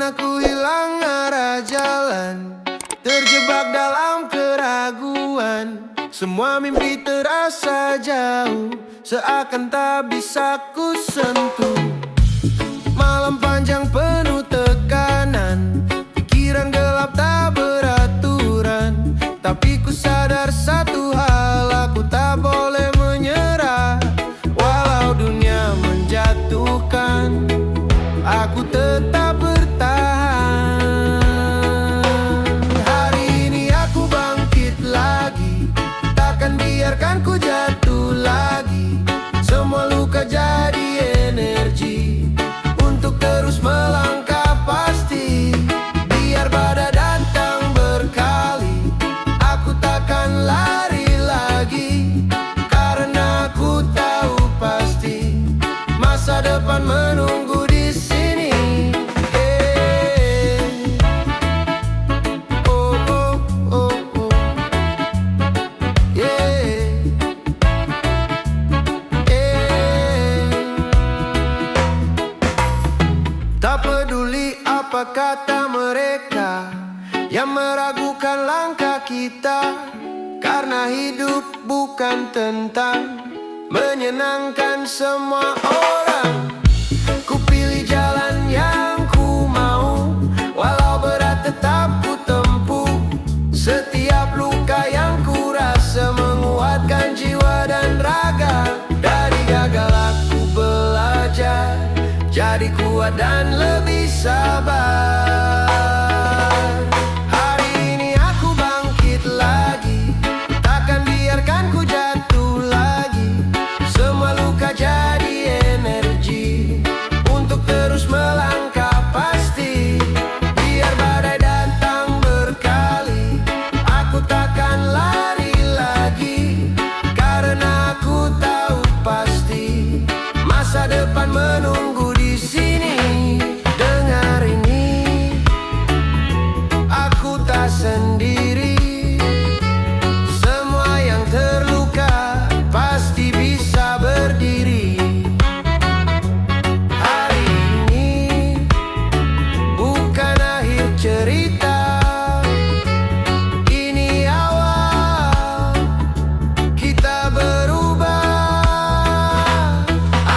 aku hilang arah jalan, terjebak dalam keraguan. Semua mimpi terasa jauh, seakan tak bisa ku sentuh. Malam panjang penuh tekanan, pikiran gelap tak beraturan. Tapi ku sadar satu hal, aku tak boleh menyerah. Walau dunia menjatuhkan, aku tetap bertahan. Hari ini aku bangkit lagi, takkan biarkan ku jatuh lagi. Semua luka jadi energi untuk terus melangkah pasti. Biar badai datang berkali, aku takkan lari lagi. Karena aku tahu pasti masa depan menunggu di sini. Oh, oh, oh, oh. Yeah. Tak peduli apa kata mereka yang meragukan langkah kita. Karena hidup bukan tentang menyenangkan semua orang. Ku pilih jalan yang ku mau, walau berat tetap ku tempuh. Setiap luka yang ku rasa menguatkan jiwa dan raga. Dari gagal aku belajar, jadi kuat dan lebih sabar. Hari ini aku bangkit lagi, takkan biarkan ku jatuh lagi. Semua luka jadi energi untuk terus melangkah pasti. Biar badai datang berkali, aku takkan lari lagi. Karena aku tahu pasti masa depan menunggu di sini. Dengar ini, aku tak sendiri. Semua yang terluka pasti bisa berdiri. Hari ini bukan akhir cerita, ini awal kita berubah.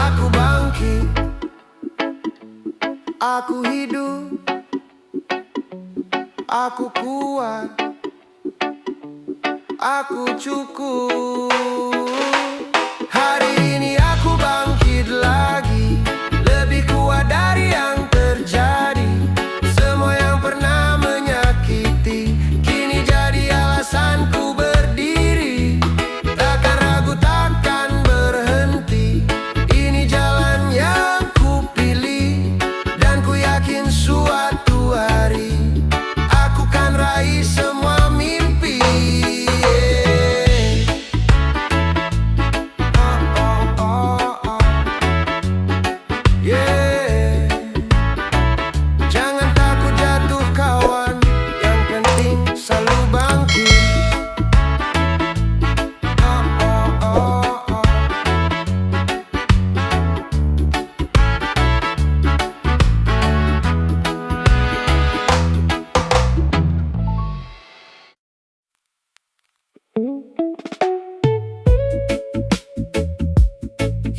Aku bangkit, aku hidup, aku kuat, aku cukup. Hari ini aku bangkit lagi, lebih kuat dari yang terjadi. Semua yang pernah menyakiti kini jadi alasanku berdiri. Takkan ragu, takkan berhenti, ini jalan yang ku pilih. Dan ku yakin suatu hari aku kan raih semua mimpi. Oh, oh, oh, oh. Yeah. Jangan takut jatuh kawan, yang penting selalu bangkit. Oh, oh, oh, oh.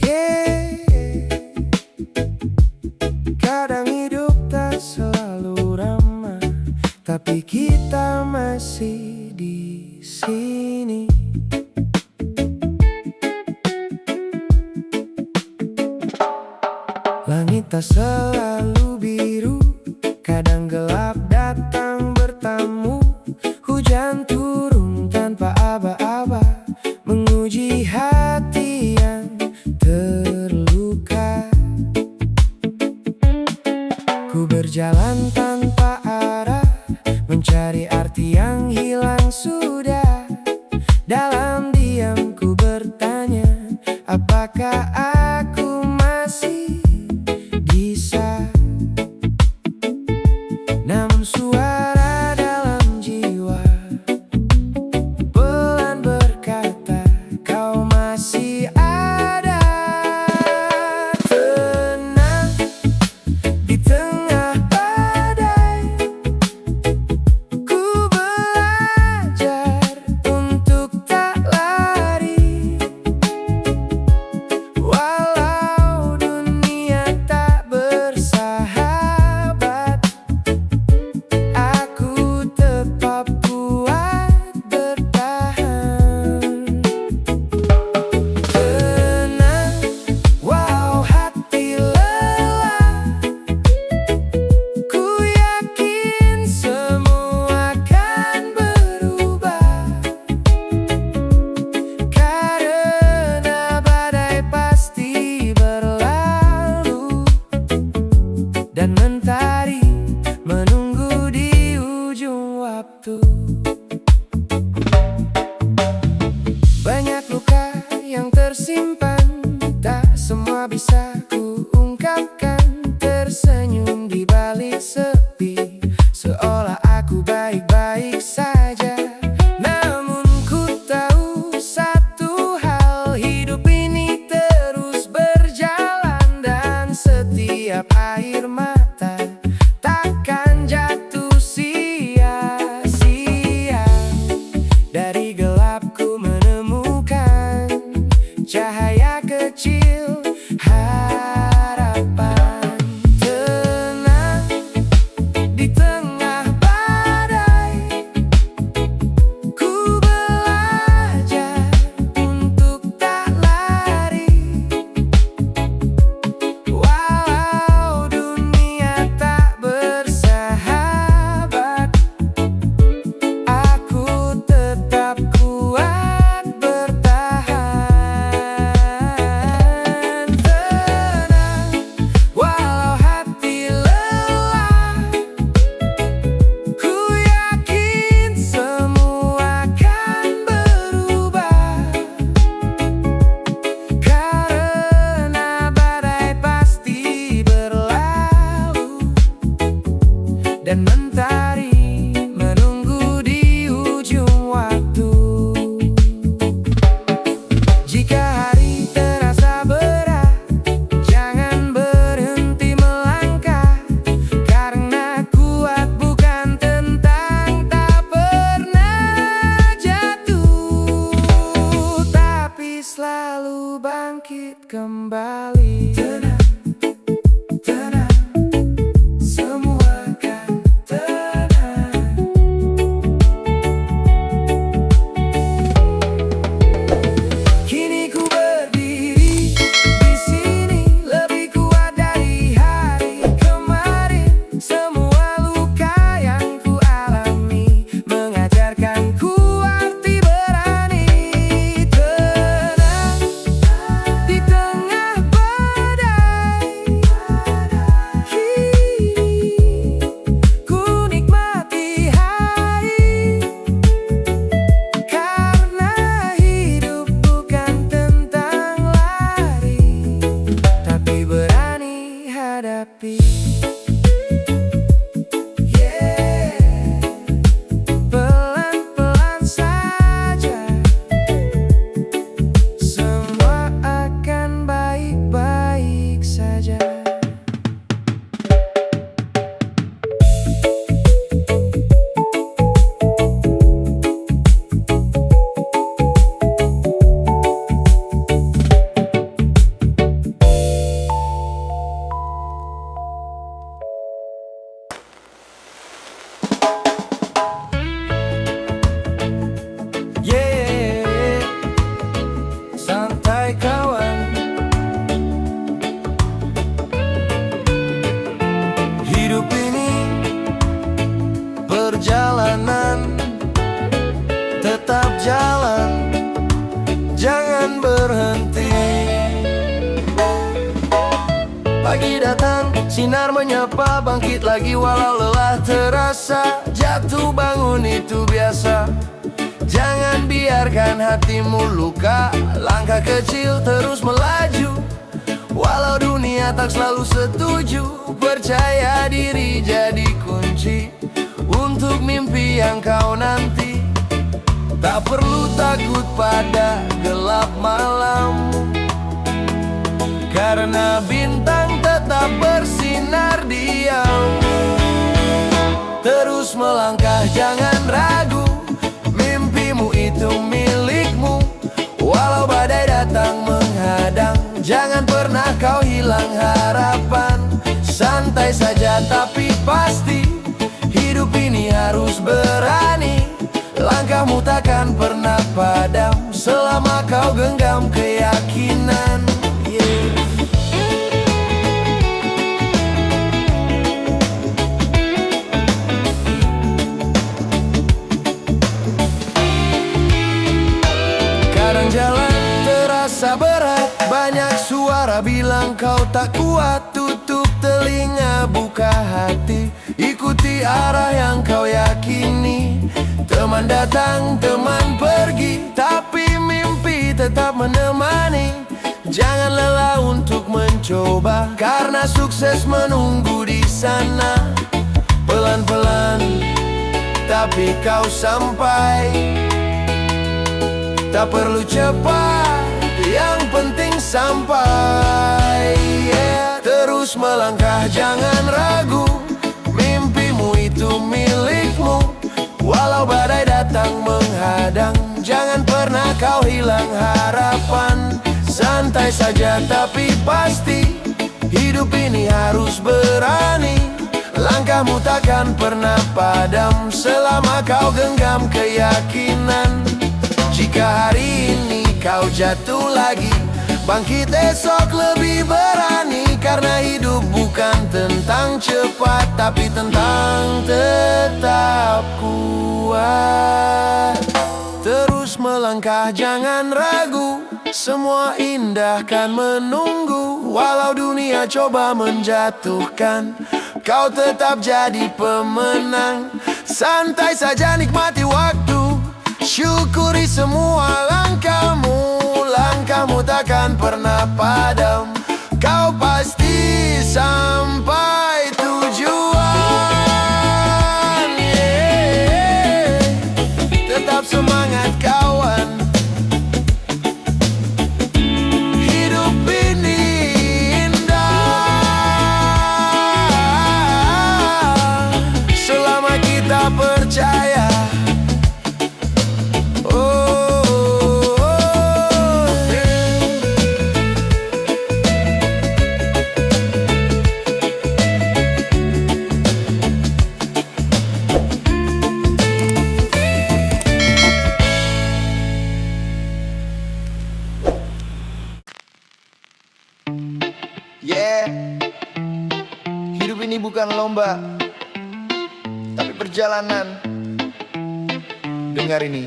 Yeah. Kadang hidup tak selalu ramah, tapi kita masih di sini. Langit tak selalu biru, kadang gelap datang bertamu. Hujan turun tanpa aba-aba, menguji hati yang terluka. Ku berjalan tanpa arah, mencari arti yang hilang sudah. Dalam diam ku bertanya, apakah aku masih bisa? Namun suara dalam jiwa pelan berkata, kau masih ada. Tenang di tengah badai. mentari menunggu di ujung waktu. Banyak luka yang tersimpan, tak semua bisa kuungkapkan. Tersenyum di balik sepi, seolah aku baik-baik saja. Namun ku tahu satu hal, hidup ini terus berjalan, dan setiap air mata takkan jatuh sia-sia. Dari gelap ku menemukan cahaya kecil, harapan. Tenang di tengah badai, ku belajar untuk tak lari. Walau dunia tak bersahabat, aku tetap kuat bertahan. Tenang, walau hati lelah, ku yakin semua akan berubah. Karena badai pasti berlalu, dan mentari menunggu di ujung waktu. Jika hari terasa berat, jangan berhenti melangkah. Karena kuat bukan tentang tak pernah jatuh, tapi selalu bangkit kembali. Tenang, tenang, semua akan tenang. Kini ku berdiri di sini, lebih kuat dari hari kemarin. Semua luka yang ku alami mengajarkan ku arti berani. Tenang di tengah badai, kini ku nikmati hari. Karena hidup bukan tentang lari, tapi berani hadapi. Yeah. Pelan-pelan saja, semua akan baik-baik saja. Yeah, santai kawan. Hidup ini perjalanan, tetap jalan, jangan berhenti. Pagi datang, sinar menyapa, bangkit lagi walau lelah terasa. Jatuh bangun itu biasa, jangan biarkan hatimu luka. Langkah kecil terus melaju, walau dunia tak selalu setuju. Percaya diri jadi kunci untuk mimpi yang kau nanti. Tak perlu takut pada gelap malam, karena bintang tetap bersinar diam. Terus melangkah, jangan ragu, mimpimu itu milikmu. Walau badai datang menghadang, jangan pernah kau hilang harapan. Santai saja tapi pasti, hidup ini harus berani. Langkahmu takkan pernah padam selama kau genggam keyakinan. Yeah. Kadang jalan terasa berat, banyak suara bilang kau tak kuat. Tutup telinga hanya buka hati, ikuti arah yang kau yakini. Teman datang, teman pergi, tapi mimpi tetap menemani. Jangan lelah untuk mencoba, karena sukses menunggu di sana. Pelan-pelan, tapi kau sampai. Tak perlu cepat, yang penting sampai. Terus melangkah, jangan ragu, mimpimu itu milikmu. Walau badai datang menghadang, jangan pernah kau hilang harapan. Santai saja tapi pasti, hidup ini harus berani. Langkahmu takkan pernah padam, selama kau genggam keyakinan. Jika hari ini kau jatuh lagi, bangkit esok lebih berani. Karena hidup bukan tentang cepat, tapi tentang tetap kuat. Terus melangkah, jangan ragu, semua indah kan menunggu. Walau dunia coba menjatuhkan, kau tetap jadi pemenang. Santai saja, nikmati waktu, syukuri semua langkahmu. Langkahmu takkan pernah padam, kau pasti sampai tujuan. Tetap semangat kawan, hidup ini indah selama kita percaya. Hidup ini bukan lomba, tapi perjalanan. Dengar ini.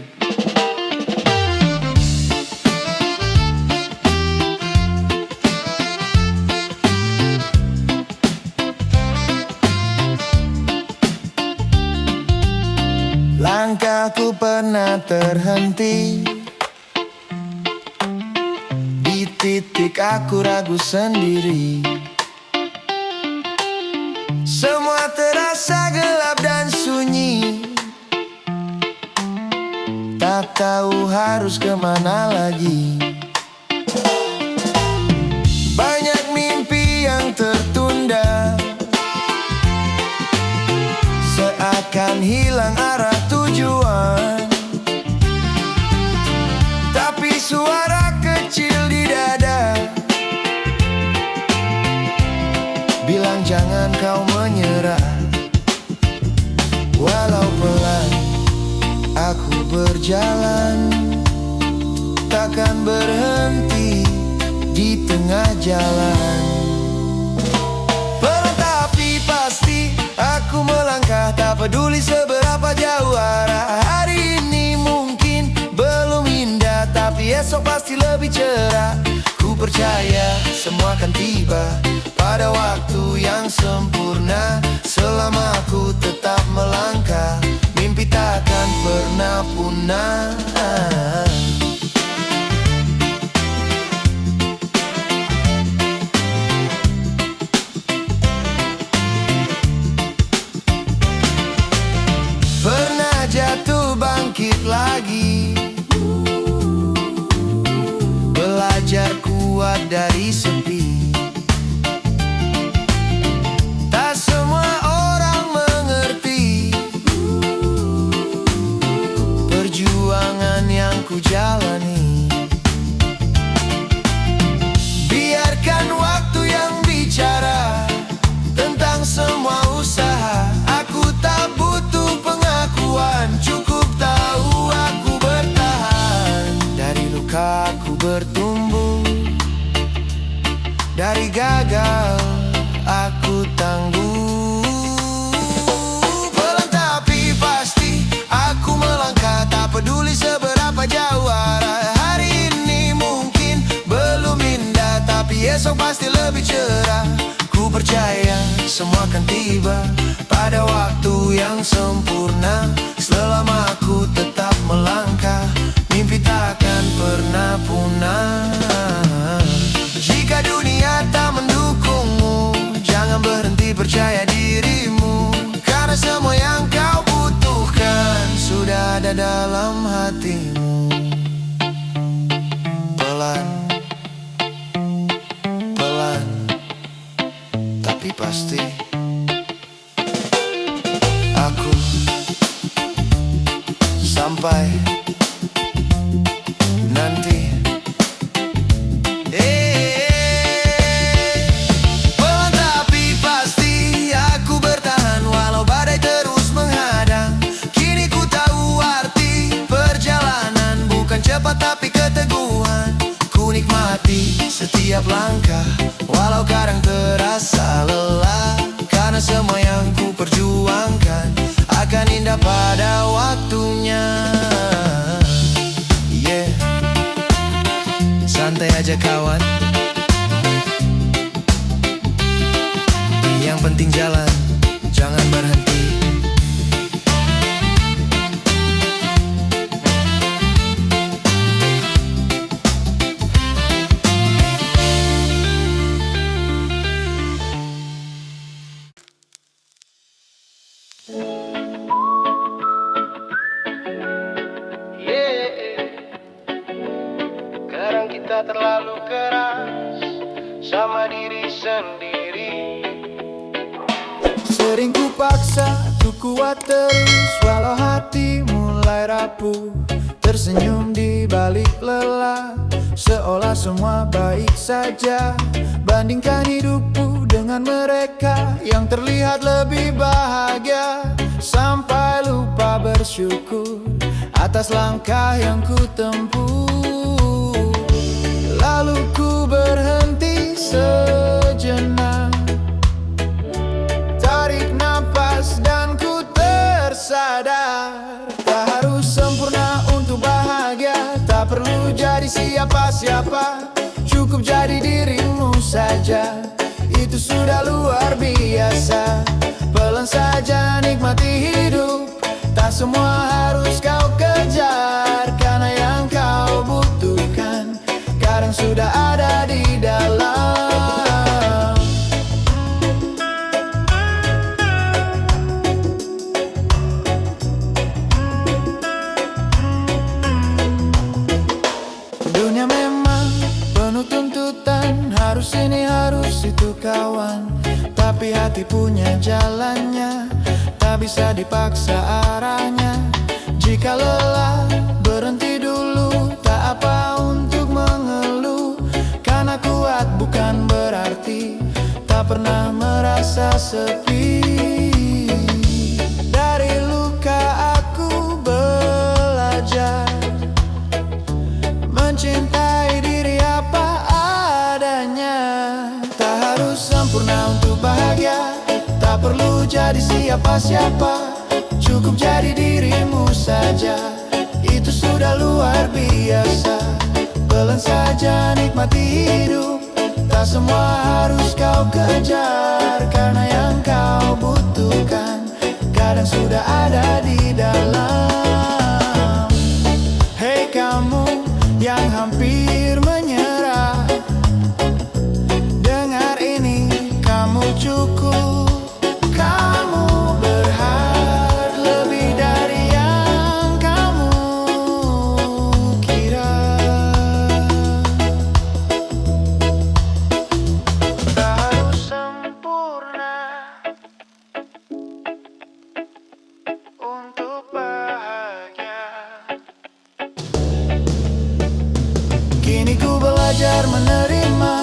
Langkahku pernah terhenti di titik aku ragu sendiri. Semua terasa gelap dan sunyi, tak tahu harus kemana lagi. Banyak mimpi yang tertunda, seakan hilang arah tujuan. Tapi suara kecil di dada bilang jangan kau menyerah. Walau pelan aku berjalan, takkan berhenti di tengah jalan. Pelan tapi pasti aku melangkah, tak peduli seberapa jauh arah. Hari ini mungkin belum indah, tapi esok pasti lebih cerah. Ku percaya semua akan tiba pada waktu yang sempurna. Selama aku tetap melangkah, mimpi takkan pernah punah. Pernah jatuh bangkit lagi, belajar kuat dari sepi. Tak semua orang mengerti perjuangan yang ku jalani. Biarkan waktu yang bicara tentang semua usaha. Aku tak butuh pengakuan, cukup tahu aku bertahan. Dari luka aku bertumbuh, ada waktu yang sempurna. Selama aku tetap melangkah, mimpi takkan pernah punah. Jika dunia tak mendukungmu, jangan berhenti percaya dirimu. Karena semua yang kau butuhkan sudah ada dalam hatimu. Pelan, pelan, tapi pasti. Aku sampai nanti. Pelan tapi pasti, aku bertahan walau badai terus menghadang. Kini ku tahu arti perjalanan bukan cepat tapi keteguhan. Ku nikmati setiap langkah walau kadang terasa lelah. Karena semua yang ku perjuangkan akan indah pada waktunya. Yeah, santai aja kawan, yang penting jalan, jangan berhenti. Kadang kita terlalu keras sama diri sendiri. Sering ku paksa, ku kuat terus walau hati mulai rapuh. Tersenyum di balik lelah, seolah semua baik saja. Bandingkan hidupku dengan mereka yang terlihat lebih bahagia, sampai lupa bersyukur atas langkah yang ku tempuh. Lalu ku berhenti sejenak, tarik napas dan ku tersadar. Tak harus sempurna untuk bahagia, tak perlu jadi siapa-siapa. Cukup jadi dirimu saja, itu sudah luar biasa. Pelan saja nikmati hidup, tak semua harus kau kejar. Karena yang kau butuhkan kadang sudah ada di dalam. Dunia memang penuh tuntutan, harus ini harus itu kawan. Tapi hati punya jalannya, tak bisa dipaksa arahnya. Jika lelah berhenti dulu, tak apa untuk mengeluh. Karena kuat bukan berarti tak pernah merasa sepi. Dari luka aku belajar mencintai diri apa adanya. Tak harus sempurna untuk bahagia, tak perlu jadi siapa-siapa. Cukup jadi dirimu saja, itu sudah luar biasa. Pelan saja nikmati hidup, tak semua harus kau kejar. Karena yang kau butuhkan kadang sudah ada di dalam. Hei kamu yang hampir menyerah, dengar ini, kamu cukup. Kamu berhak lebih dari yang kamu kira. Tak harus sempurna untuk bahagia. Kini ku belajar menerima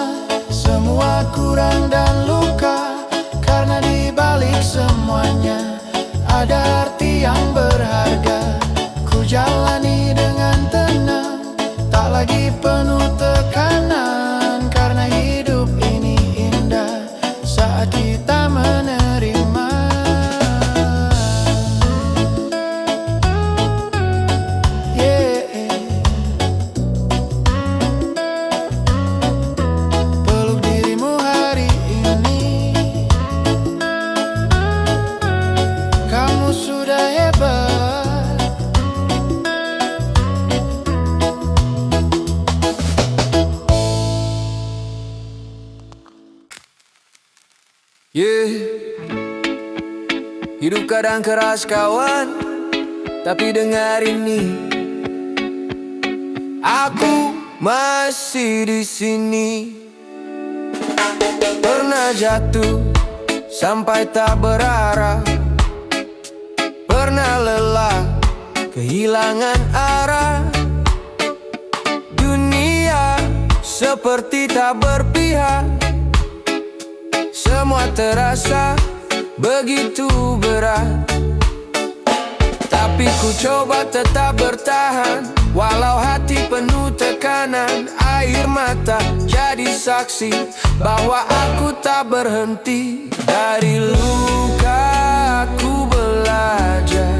semua kurang dan luka. Karena di balik semuanya ada arti yang berharga. Ku jalani dengan tenang, tak lagi penuh tekanan. Karena hidup ini indah saat kita menerima. Peluk dirimu hari ini. sudah hebat. Hidup kadang keras kawan, tapi dengar ini, aku masih di sini. Pernah jatuh sampai tak berarah, pernah lelah, kehilangan arah. Dunia seperti tak berpihak, semua terasa begitu berat. Tapi ku coba tetap bertahan, walau hati penuh tekanan. Air mata jadi saksi bahwa aku tak berhenti. Dari luka aku belajar,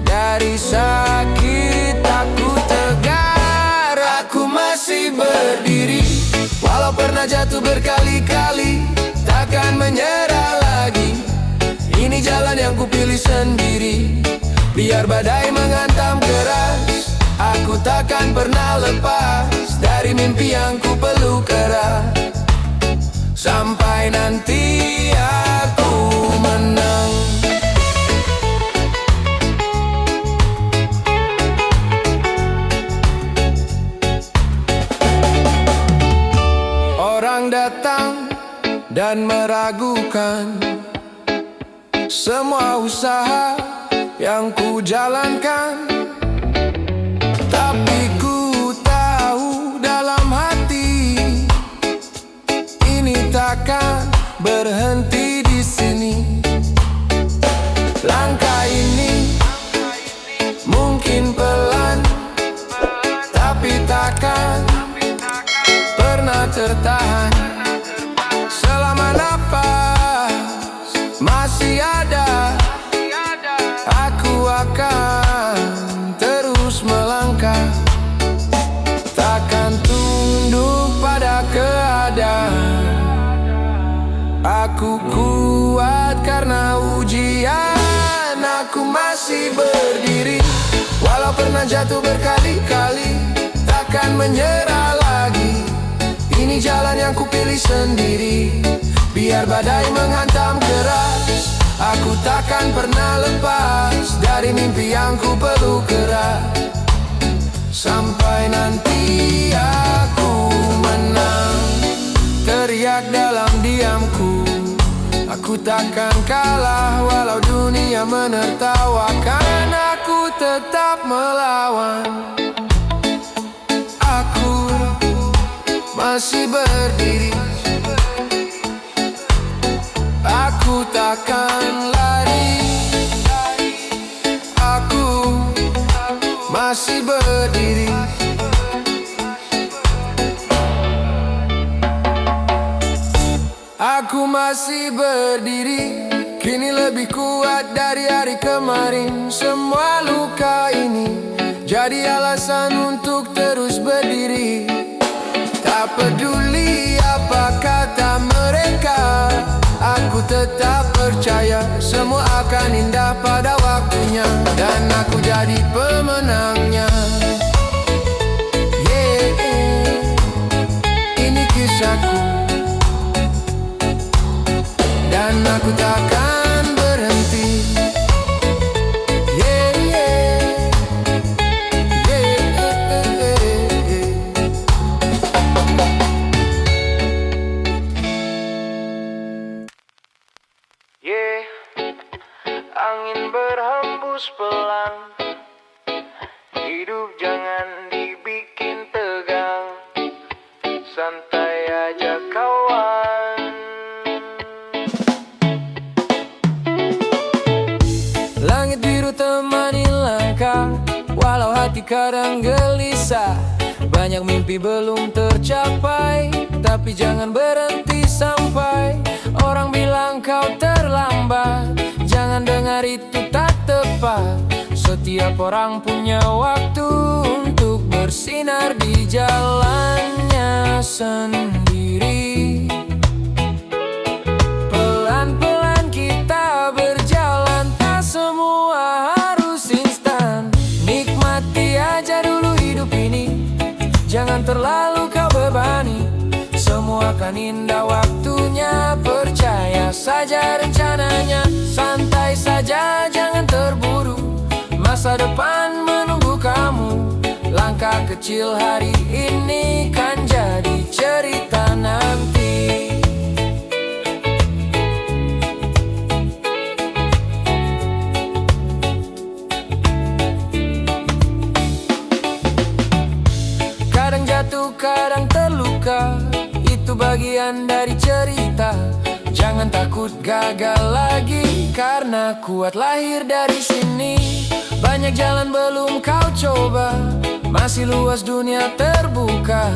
dari sakit aku tegar. Aku masih berdiri, walau pernah jatuh berkali-kali. Takkan menyerah lagi, ini jalan yang kupilih sendiri. Biar badai menghantam keras, aku takkan pernah lepas dari mimpi yang ku peluk erat. Sampai nanti aku menang. Orang datang dan meragukan semua usaha yang ku jalankan. Tapi ku tahu dalam hati, ini takkan berhenti di sini. Langkah ini mungkin pelan, tapi takkan pernah tertahan. Selama nafas masih ada, aku akan terus melangkah. Takkan tunduk pada keadaan. Aku kuat karena ujian. Aku masih berdiri, walau pernah jatuh berkali-kali. Takkan menyerah lagi, ini jalan yang kupilih sendiri. Biar badai menghantam keras, aku takkan pernah lepas dari mimpi yang ku peluk erat. Sampai nanti aku menang, teriak dalam diamku. Aku takkan kalah walau dunia menertawakan. Aku tetap melawan, aku masih berdiri. Aku takkan lari, aku masih berdiri. Aku masih berdiri, kini lebih kuat dari hari kemarin. Semua luka ini jadi alasan untuk terus berdiri. Tak peduli apa kata mereka, aku tetap percaya semua akan indah pada waktunya. Dan aku jadi pemenangnya. Ini kisahku, dan aku takkan berhenti. Angin berhembus pelan, hidup jangan dibikin tegang. Santai aja kawan. Langit biru temani langkah, walau hati kadang gelisah. Banyak mimpi belum tercapai, tapi jangan berhenti sampai orang bilang kau terlambat. Jangan dengar itu tak tepat. Setiap orang punya waktu untuk bersinar di jalannya sendiri. Pelan-pelan kita berjalan, tak indah waktunya. Percaya saja rencananya, santai saja jangan terburu. Masa depan menunggu kamu. Langkah kecil hari ini kan jadi cerita nanti. Kadang jatuh, kadang terluka, itu bagian dari cerita. Jangan takut gagal lagi, karena kuat lahir dari sini. Banyak jalan belum kau coba, masih luas dunia terbuka.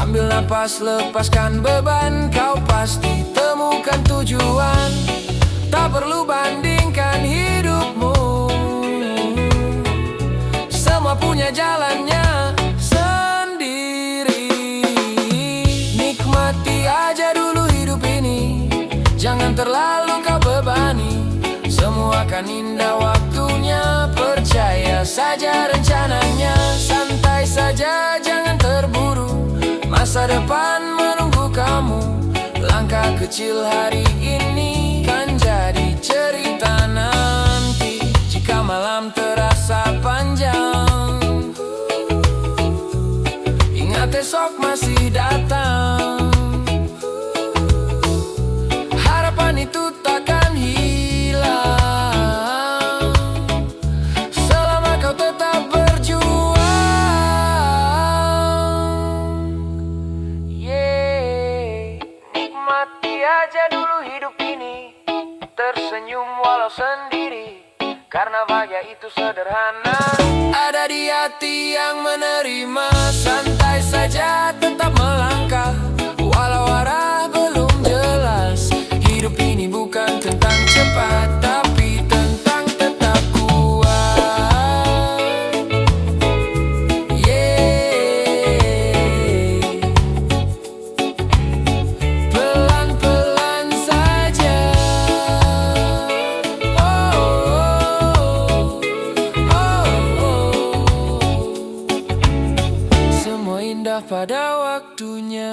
Ambil napas, lepaskan beban, kau pasti temukan tujuan. Tak perlu bandingkan hidupmu, semua punya jalannya sendiri. Nikmati aja dulu hidup ini, jangan terlalu kau bebani. Semua akan indah waktunya, percaya saja rencananya. Santai saja jangan terburu, masa depan menunggu kamu. Langkah kecil hari ini kan jadi cerita nanti. Jika malam terasa panjang, ingat esok masih datang. Harapan itu takkan hilang selama kau tetap berjuang. Nikmati aja dulu hidup ini, tersenyum walau sendiri, karena bahagia itu sederhana. Ada di hati yang menerima, santai saja tetap melangkah. Walau arah belum jelas, hidup ini bukan tentang cepat, tapi tentang tetap kuat. Pelan-pelan saja. Semua indah pada waktunya.